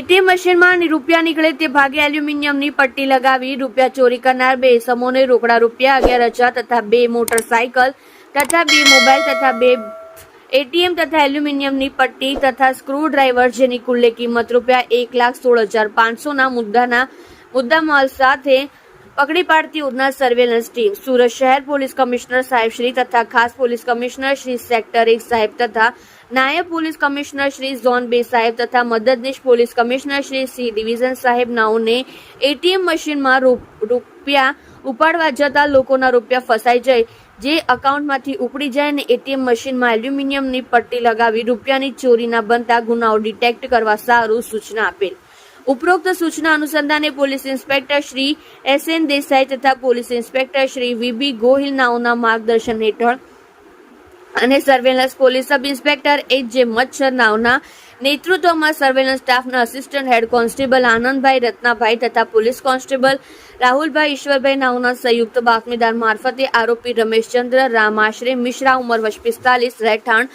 ATM મશીનમાં રૂપિયા નીકળે તે ભાગે એલ્યુમિનિયમની પટ્ટી લગાવી રૂપિયા ચોરી કરનાર 2 ઇસમોને રોકડા રૂપિયા 11,000 તથા 2 મોટરસાયકલ તથા 2 મોબાઈલ તથા 2 એટીએમ તથા એલ્યુમિનિયમની પટ્ટી તથા સ્ક્રૂ ડ્રાઈવર જેની કુલ્લે કિંમત રૂપિયા 1,16,500 ના મુદ્દામાલ સાથે પકડી પાડતી ઉધના સર્વેલન્સ ટીમ સુરત શહેર પોલીસ કમિશનર સાહેબ શ્રી તથા ખાસ પોલીસ કમિશનર શ્રી સેક્ટર 1 સાહેબ તથા નાયબ પોલીસ કમિશનર શ્રી ઝોન 2 સાહેબ તથા મદદનીશ police commissioner Shri C division સાહેબ નાઓને એટીએમ મશીનમાં રૂપિયા ઉપાડવા જતા લોકોના રૂપિયા ફસાઈ જાય જે એકાઉન્ટમાંથી ઉપડી જાય અને એટીએમ મશીનમાં એલ્યુમિનિયમની પટ્ટી લગાવી રૂપિયાની ચોરીના બનતા ગુનાઓ ડિટેક્ટ કરવા સારું સૂચના આપેલ। ઉપરોક્ત સૂચના અનુસંધાને પોલીસ ઇન્સ્પેક્ટર શ્રી એસ.એન. દેસાઈ તથા પોલીસ ઇન્સ્પેક્ટર શ્રી વી.બી. ગોહિલ નાઓના માર્ગદર્શન હેઠળ અને સર્વેલન્સ પોલીસ સબ ઇન્સ્પેક્ટર એચ.જે. મચ્છર નાઓના નેતૃત્વમાં સર્વેલન્સ સ્ટાફના assistant head constable Anandbhai Ratnabhai તથા પોલીસ કોન્સ્ટેબલ રાહુલભાઈ ઈશ્વરભાઈ નાઓના સંયુક્ત બાતમીદાર મારફતે આરોપી રમેશચંદ્ર રામ આશરે મિશ્રા ઉંમર વર્ષ 45 રહેઠાણ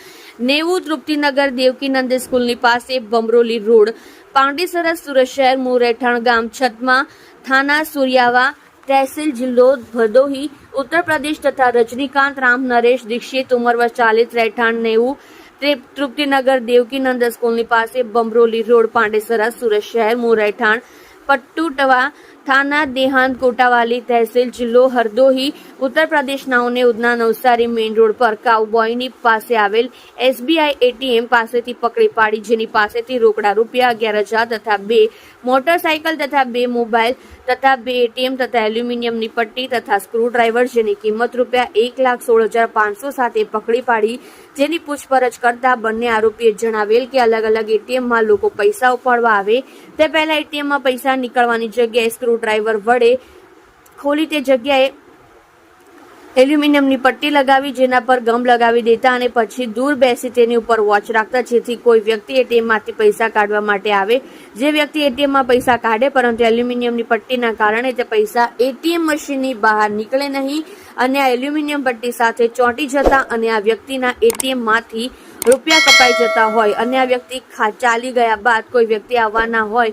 90 તૃપ્તિનગર દેવકીનંદ સ્કૂલની પાસે બમરોલી રોડ પાંડેસરા સુરત શહેર મૂળ રહેઠાણ ગામ છતમાં થાના સુરિયાવા તહેસીલ જિલ્લો ભદોહી ઉત્તર પ્રદેશ તથા રજનીકાંત રામ નરેશ દીક્ષિત ઉંમર વર્ષ 40 રહેઠાણ 90 તૃપ્તિનગર દેવકીનંદ સ્કૂલની પાસે બમરોલી રોડ પાંડેસરા સુરત શહેર મૂળ રહેઠાણ પટ્ટુટવા થાના દેહાંત કોટાવાલી તહેસીલ જિલ્લો હરદોહી ઉત્તર પ્રદેશ નાઓને ઉધના નવસારી મેઇન રોડ પર કાઉબોયની પાસે આવેલ એસબીઆઈ એટીએમ પાસેથી પકડી પાડી જેની પાસેથી રોકડા રૂપિયા 11,000 તથા 2 મોટરસાયકલ તથા 2 મોબાઈલ તથા 2 એટીએમ તથા એલ્યુમિનિયમની પટ્ટી તથા સ્ક્રૂ ડ્રાઈવર જેની કિંમત રૂપિયા 1,16,500 સાથે પકડી પાડી જેની પૂછપરછ કરતા બંને આરોપીએ જણાવેલ કે અલગ અલગ એટીએમમાં લોકો પૈસા ઉપાડવા આવે તે પહેલા એટીએમમાં પૈસા નીકળવાની જગ્યાએ સ્ક્રૂ ડ્રાઈવર વડે ખોલી તે જગ્યાએ એલ્યુમિનિયમની પટ્ટી લગાવી જેના પર ગમ લગાવી દેતા અને પછી દૂર બેસી તેની ઉપર વોચ રાખતા જેથી કોઈ વ્યક્તિ એટીએમમાંથી પૈસા કાઢવા માટે આવે જે વ્યક્તિ એટીએમમાં પૈસા કાઢે પરંતુ એલ્યુમિનિયમની પટ્ટીના કારણે તે પૈસા એટીએમ મશીનની બહાર નીકળે નહીં અને આ એલ્યુમિનિયમ પટ્ટી સાથે ચોંટી જતા અને આ વ્યક્તિના એટીએમમાંથી રૂપિયા કપાઈ જતા હોય અને આ વ્યક્તિ ચાલી ગયા બાદ કોઈ વ્યક્તિ આવવાના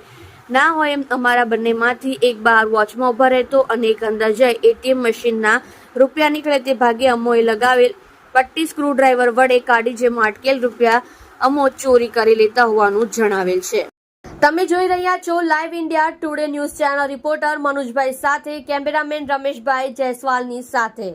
ના હોય એમ અમારા બંનેમાંથી એક બહાર વોચમાં ઉભા રહેતો અને એક અંદર જઈ એટીએમ મશીનના રૂપિયા નીકળે તે ભાગે અમોએ લગાવેલ પટ્ટી સ્ક્રૂ ડ્રાઈવર વડે કાઢી જેમાં અટકેલ રૂપિયા અમો ચોરી કરી લેતા હોવાનું જણાવેલ છે। તમે જોઈ રહ્યા છો live India Today news channel. Reporter Manojbhai સાથે કેમેરામેન રમેશભાઈ જયસ્વાલની સાથે।